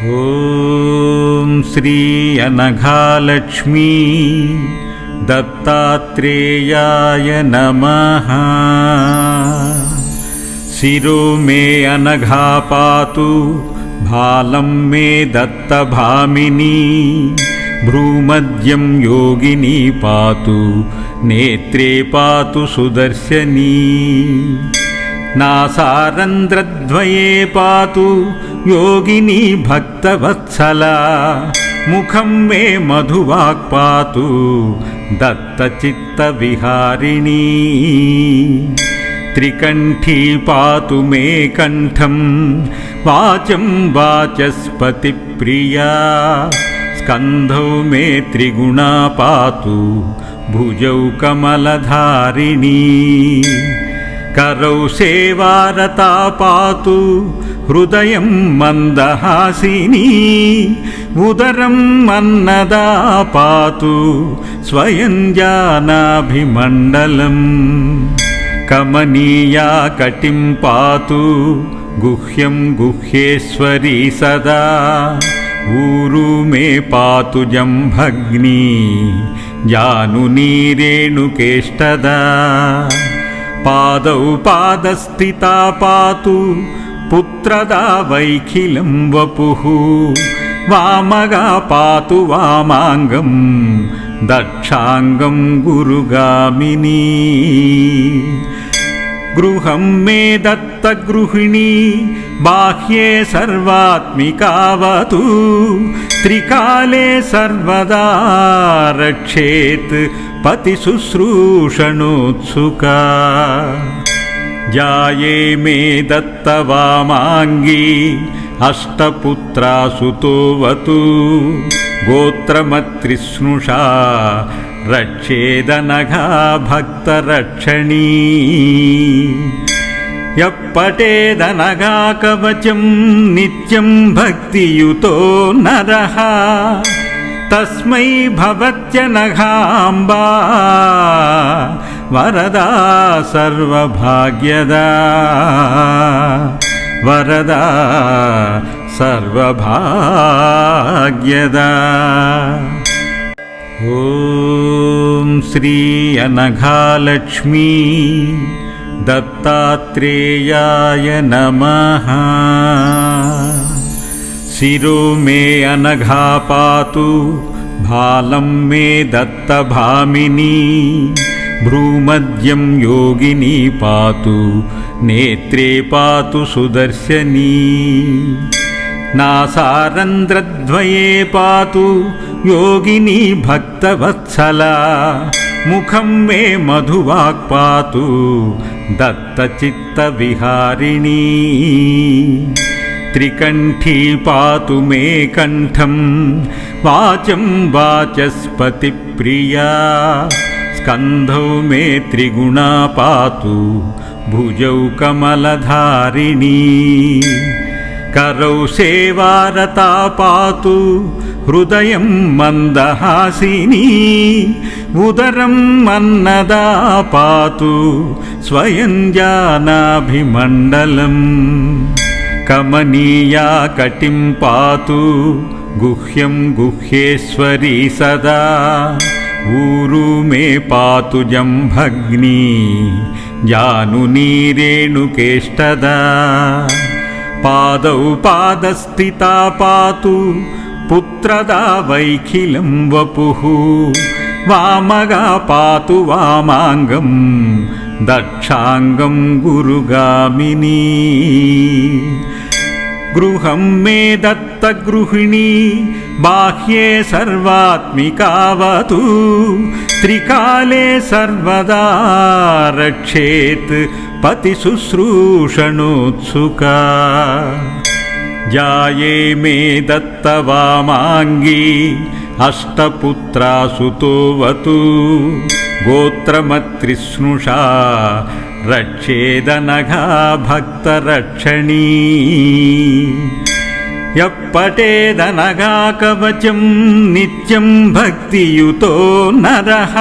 ఓం శ్రీ అనఘాలక్ష్మీ దత్తాత్రేయాయ నమః। శిరో మే అనఘా పాతు భాలం మే దత్తభామిని। భ్రూమధ్యం యోగిని పాతు నేత్రే పాతు సుదర్శనీ। నాసారంధ్రద్వయే పాతు యోగిని భక్తవత్సలా। ముఖం మే మధువాక్ పాతు దత్తచిత్తవిహారిణీ। త్రికంఠీ పాతు మే కంఠం వాచం వాచస్పతి ప్రియా। స్కంధౌ మే త్రిగుణా పాతు భుజౌ కమలధారిణీ। करौ सेवारता पातु हृदयं मन्दहासिनी। उदरं अन्नदा पातु स्वयं जानाभिमण्डलम्। कमनीया कटिं पातु गुह्यं गुह्येश्वरी सदा। ऊरु मे पातु जम्भग्नी जानुनी रेणुकेष्टदा। पादौ पादस्थिता पातु पुत्रदा वैखिलं वपुः। वामगा पातु वामाङ्गं दक्षाङ्गं गुरुगामिनी। गृहं मे दत्तगृहिणी बाह्ये सर्वात्मिकावतु। त्रिकाले सर्वदा रक्षेत् पतिशुश्रूषणोत्सुका। जाये मे दत्तवामाङ्गी अष्टपुत्रासुतोऽवतु। गोत्रमत्रिस्नुषा रक्षेदनघा भक्तरक्षणी। यः पठेदनघा कवचं नित्यं भक्तियुतो नरः। तस्मै भवत्यनघाम्बा वरदा सर्वभाग्यदा। वरदा सर्वभाग्यदा। ॐ श्री अनघालक्ष्मी दत्तात्रेयाय नमः। शिरो मे अनघा पातु भालं मे दत्तभामिनी। भ्रूमध्यं योगिनी पातु नेत्रे पातु सुदर्शनी। नासारन्ध्रद्वये पातु योगिनी भक्तवत्सला। मुखं मे मधुवाक् पातु दत्तचित्तविहारिणी। त्रिकण्ठी पातु मे कंठं वाचं वाचस्पति प्रिया। स्कन्धौ मे त्रिगुणा पातु भुजौ कमलधारिणी। करौ सेवारता पातु हृदयं मन्दहासिनी। उदरं अन्नदा पातु स्वयं जानाभिमण्डलम्। कमनीया कटिं पातु गुह्यं गुह्येश्वरी सदा। ऊरु मे पातु जम्भग्नी जानुनी रेणुकेष्टदा। पादौ पादस्थिता पातु पुत्रदा वैखिलं वपुः। वामगा पातु वामाङ्गं दक्षाङ्गं गुरुगामिनी। गृहं मे दत्तगृहिणी बाह्ये सर्वात्मिकावतु। त्रिकाले सर्वदा रक्षेत् पतिशुश्रूषणोत्सुका। जाये मे दत्तवामाङ्गी अष्टपुत्रासुतोऽवतु। गोत्रमत्रिस्नुषा रक्षेदनघा भक्तरक्षणी। यः पठेदनघा कवचं नित्यं भक्तियुतो नरः।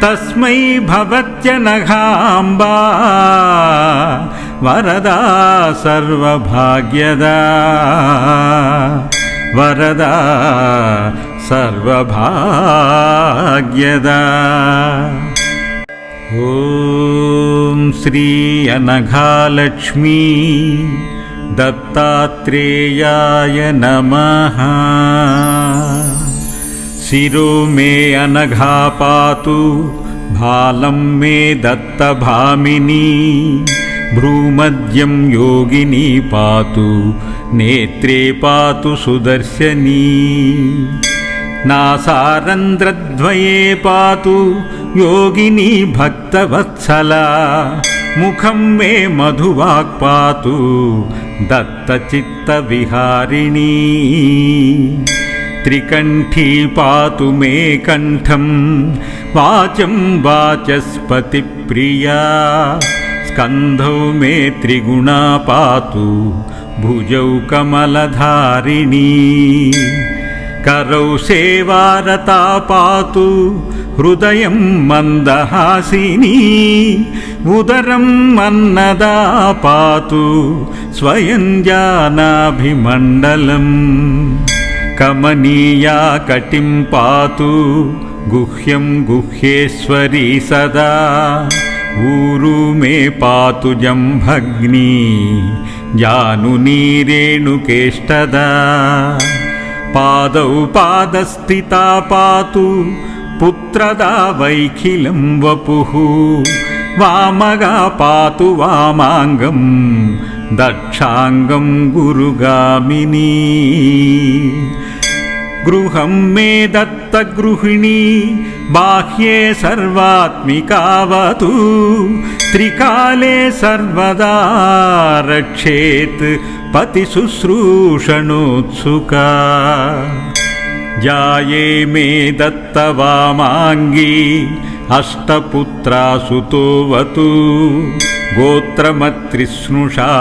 तस्मै भवत्यनघाम्बा वरदा सर्वभाग्यदा वरदा सर्वभाग्यदा। ॐ श्री अनघालक्ष्मी दत्तात्रेयाय नमः। शिरो मे अनघा पातु भालं मे दत्तभामिनी भ्रूमध्यं योगिनी पातु नेत्रे पातु सुदर्शनी नासारन्ध्रद्वये पातु योगिनी भक्तवत्सला मुखं मे मधुवाक् पातु दत्तचित्तविहारिणी त्रिकण्ठी पातु मे कण्ठं वाचं वाचस्पतिप्रिया स्कन्धौ मे त्रिगुणा पातु भुजौ कमलधारिणी करौ सेवारता पातु हृदयं मन्दहासिनी उदरं अन्नदा पातु स्वयं जानाभिमण्डलम् कमनीया कटिं पातु गुह्यं गुह्येश्वरी सदा ऊरु मे पातु जम्भग्नी जानुनी रेणुकेष्टदा पादौ पादस्थिता पातु पुत्रदा वैखिलं वपुः वामगा पातु वामाङ्गं दक्षाङ्गं गुरुगामिनी गृहं मे दत्तगृहिणी बाह्ये सर्वात्मिकावतु त्रिकाले सर्वदा रक्षेत् पतिशुश्रूषणोत्सुका जाये मे दत्तवामाङ्गी अष्टपुत्रासुतोऽवतु गोत्रमत्रिस्नुषा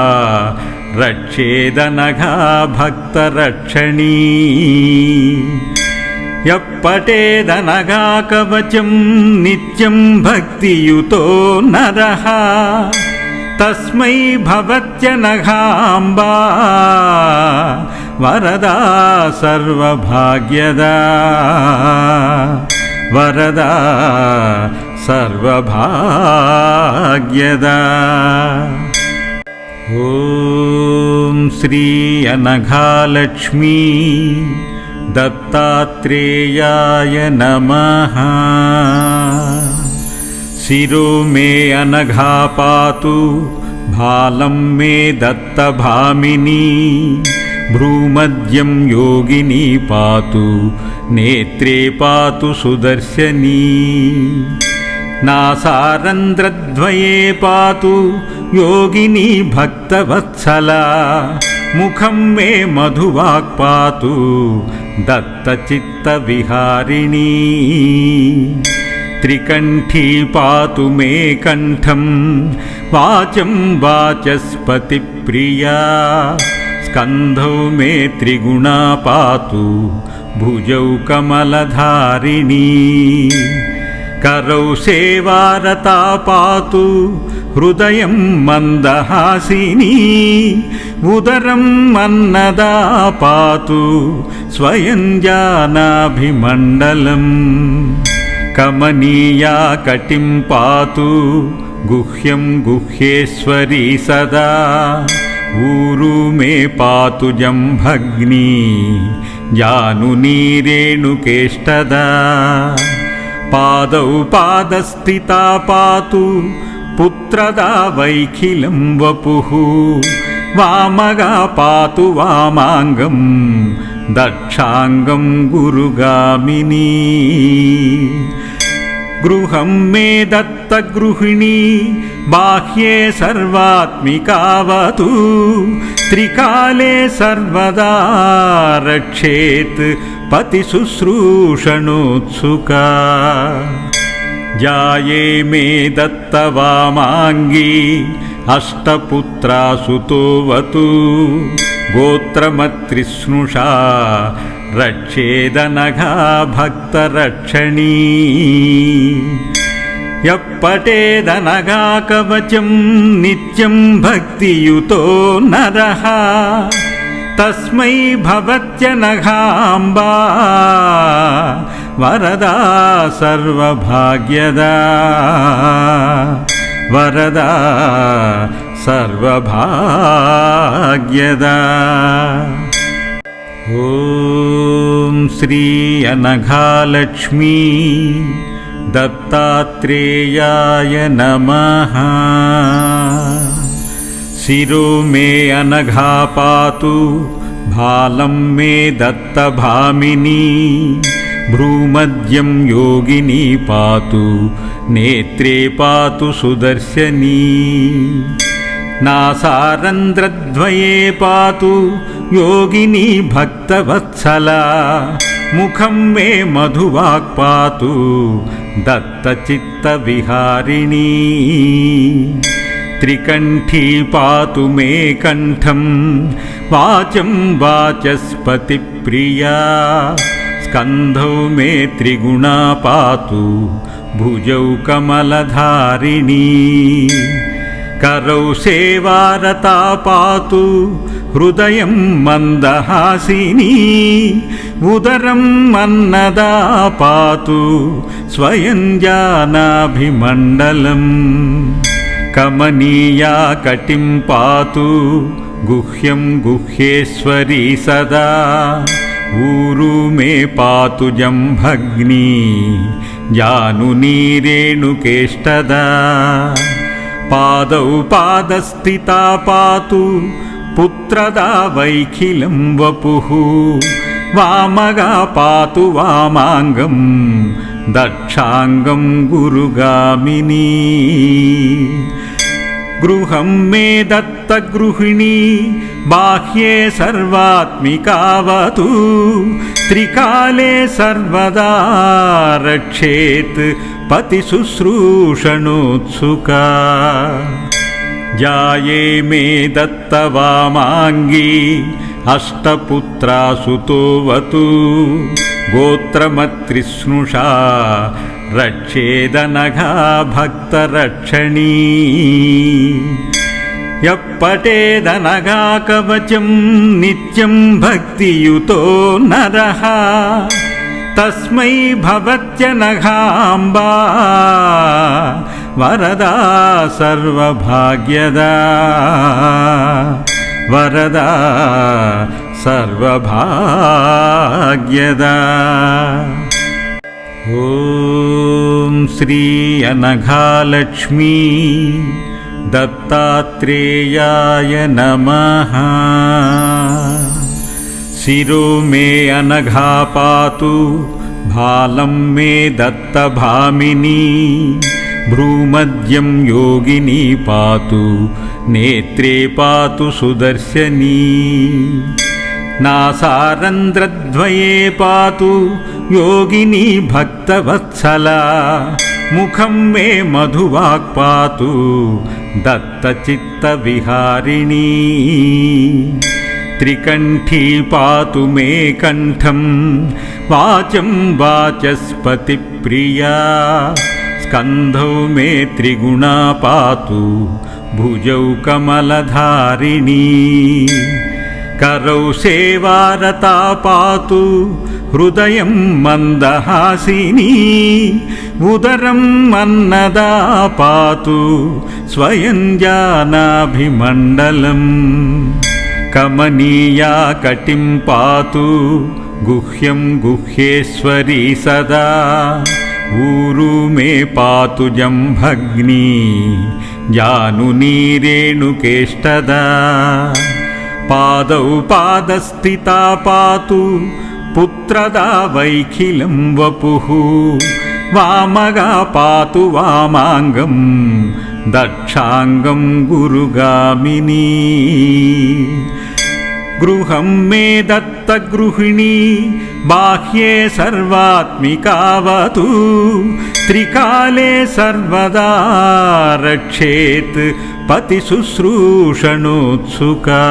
रक्षेदनघा भक्तरक्षणी यः पठेदनघा कवचं नित्यं भक्तियुतो नरः तस्मै भवत्यनघाम्बा वरदा सर्वभाग्यदा वरदा सर्वभाग्यदा। ॐ श्री अनघालक्ष्मी दत्तात्रेयाय नमः। शिरो मे अनघा पातु भालं मे दत्तभामिनी भ्रूमध्यं योगिनी पातु नेत्रे पातु सुदर्शनी नासारन्ध्रद्वये पातु योगिनी भक्तवत्सला मुखं मे मधुवाक् पातु दत्तचित्तविहारिणी त्रिकण्ठी पातु मे कण्ठं वाचं वाचस्पतिप्रिया स्कन्धौ मे त्रिगुणा पातु भुजौ कमलधारिणी करौ सेवारता पातु हृदयं मन्दहासिनी उदरं अन्नदा पातु स्वयं जानाभिमण्डलम् कमनीया कटिं पातु गुह्यं गुह्येश्वरी सदा ऊरु मे पातु जम्भग्नी जानुनी रेणुकेष्टदा पादौ पादस्थिता पातु पुत्रदा वैखिलं वपुः वामगा पातु वामाङ्गं दक्षाङ्गं गुरुगामिनी गृहं मे दत्तगृहिणी बाह्ये सर्वात्मिकावतु त्रिकाले सर्वदा रक्षेत् पतिशुश्रूषणोत्सुका जाये मे दत्तवामाङ्गी अष्टपुत्रासुतोऽवतु गोत्रमत्रिस्नुषा रक्षेदनघा भक्तरक्षणी यः पठेदनघाकवचं नित्यं भक्तियुतो नरः तस्मै भवत्यनघाम्बा वरदा सर्वभाग्यदा वरदा सर्वभाग्यदा। ॐ श्री अनघालक्ष्मी दत्तात्रेयाय नमः। शिरो मे अनघा पातु भालं मे दत्तभामिनी भ्रूमध्यं योगिनी पातु नेत्रे पातु सुदर्शनी नासारन्ध्रद्वये पातु योगिनी भक्तवत्सला मुखं मे मधुवाक् पातु दत्तचित्तविहारिणी त्रिकण्ठी पातु मे कण्ठं वाचं वाचस्पतिप्रिया स्कन्धौ मे त्रिगुणा पातु भुजौ कमलधारिणी करौ सेवारता पातु हृदयं मन्दहासिनी उदरं अन्नदा पातु स्वयं जानाभिमण्डलम् कमनीया कटिं पातु गुह्यं गुह्येश्वरी सदा ऊरु मे पातु जम्भग्नी जानुनी रेणुकेष्टदा पादौ पादस्थिता पातु पुत्रदा वैखिलं वपुः वामगा पातु वामाङ्गं दक्षाङ्गं गुरुगामिनी गृहं मे दत्तगृहिणी बाह्ये सर्वात्मिकावतु त्रिकाले सर्वदा रक्षेत् पतिशुश्रूषणोत्सुका जाये मे दत्तवामाङ्गी अष्टपुत्रासुतोऽवतु गोत्रमत्रिस्नुषा रक्षेदनघा भक्तरक्षणी यः पठेदनघाकवचं नित्यं भक्तियुतो नरः तस्मै भवत्यनघाम्बा वरदा सर्वभाग्यदा वरदा सर्वभाग्यदा। ॐ श्री अनघालक्ष्मी दत्तात्रेयाय नमः। शिरो मे अनघा पातु भालं मे दत्तभामिनी भ्रूमध्यं योगिनी पातु नेत्रे पातु सुदर्शनी नासारन्ध्रद्वये पातु योगिनी भक्तवत्सला मुखं मे मधुवाक् पातु दत्तचित्तविहारिणी त्रिकण्ठी पातु मे कण्ठं वाचं वाचस्पतिप्रिया स्कन्धौ मे त्रिगुणा पातु भुजौ कमलधारिणी करौ सेवारता पातु हृदयं मन्दहासिनी उदरं अन्नदा पातु स्वयं जानाभिमण्डलम् कमनीया कटिं पातु गुह्यं गुह्येश्वरी सदा ऊरु मे पातु जम्भग्नी जानुनी रेणुकेष्टदा पादौ पादस्थिता पातु पुत्रदा वैखिलं वपुः वामगा पातु वामाङ्गं दक्षाङ्गं गुरुगामिनी गृहं मे दत्तगृहिणी बाह्ये सर्वात्मिकावतु त्रिकाले सर्वदा रक्षेत् पतिशुश्रूषणोत्सुका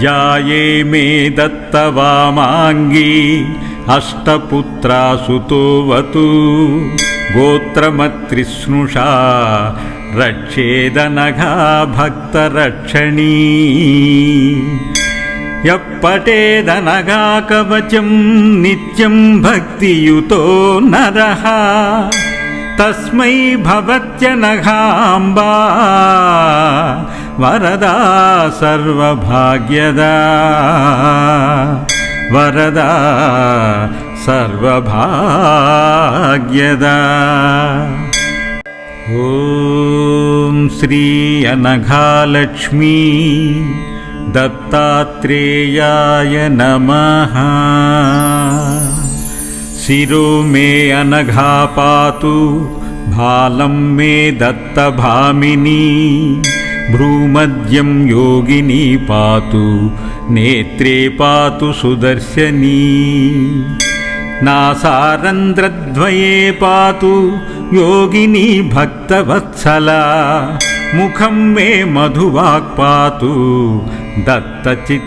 जाये मे दत्तवामाङ्गी अष्टपुत्रासुतोऽवतु गोत्रमत्रिस्नुषा रक्षेदनघा भक्तरक्षणी यप्पठेदनघा कवचं नित्यं भक्तियुतो नरः तस्मै भवत्यनघाम्बा वरदा सर्वभाग्यदा वरदा सर्वभाग्यदा। ॐ श्री अनघालक्ष्मी दत्तात्रेयाय नमः। शिरो मे अनघा पातु भालं मे दत्तभामिनी भ्रूमध्यं योगिनी पातु नेत्रे पातु सुदर्शनी नासारन्ध्रद्वये पातु योगिनी भक्तवत्सला मुखं मे मधुवाक् पातु दत्तचित्तविहारिणी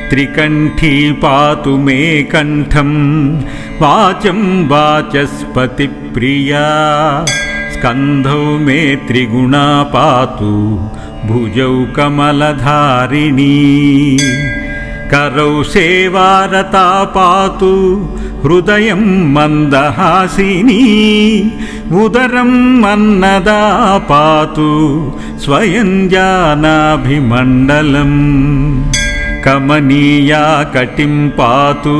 त्रिकण्ठी पातु मे कण्ठं वाचं वाचस्पतिप्रिया स्कन्धौ मे त्रिगुणा पातु भुजौ कमलधारिणी करौ सेवारता पातु हृदयं मन्दहासिनी उदरं अन्नदा पातु स्वयं जानाभिमण्डलम् कमनीया कटिं पातु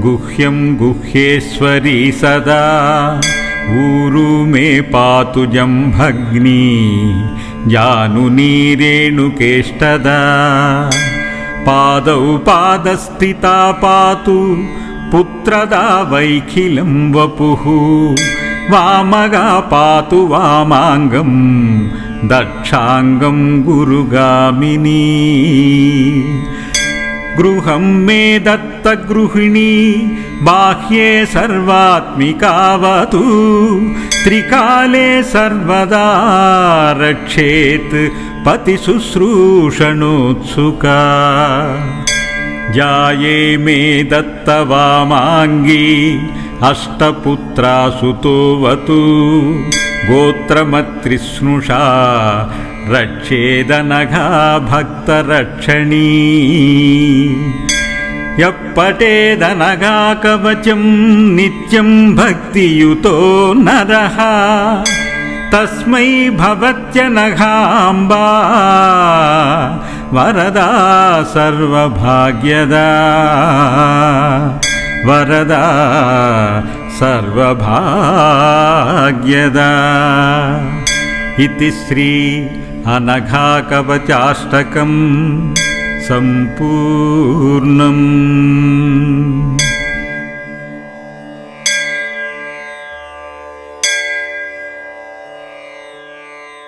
गुह्यं गुह्येश्वरी सदा ऊरु मे पातु जम्भग्नी जानुनी रेणुकेष्टदा पादौ पादस्थिता पातु पुत्रदा वैखिलं वपुः वामगा पातु वामाङ्गं दक्षाङ्गं गुरुगामिनी गृहं मे दत्तगृहिणी बाह्ये सर्वात्मिकावतु त्रिकाले सर्वदा रक्षेत् पतिशुश्रूषणोत्सुका जाये मे दत्तवामाङ्गी अष्टपुत्रासुतोऽवतु गोत्रमत्रिस्नुषा रक्षेदनघा भक्तरक्षणी यप्पठेदनघा कवचं नित्यं भक्तियुतो नरः तस्मै भवत्यनघाम्बा वरदा सर्वभाग्यदा वरदा सर्वभाग्यदा। इति श्री अनघाकवचाष्टकं सम्पूर्णम्।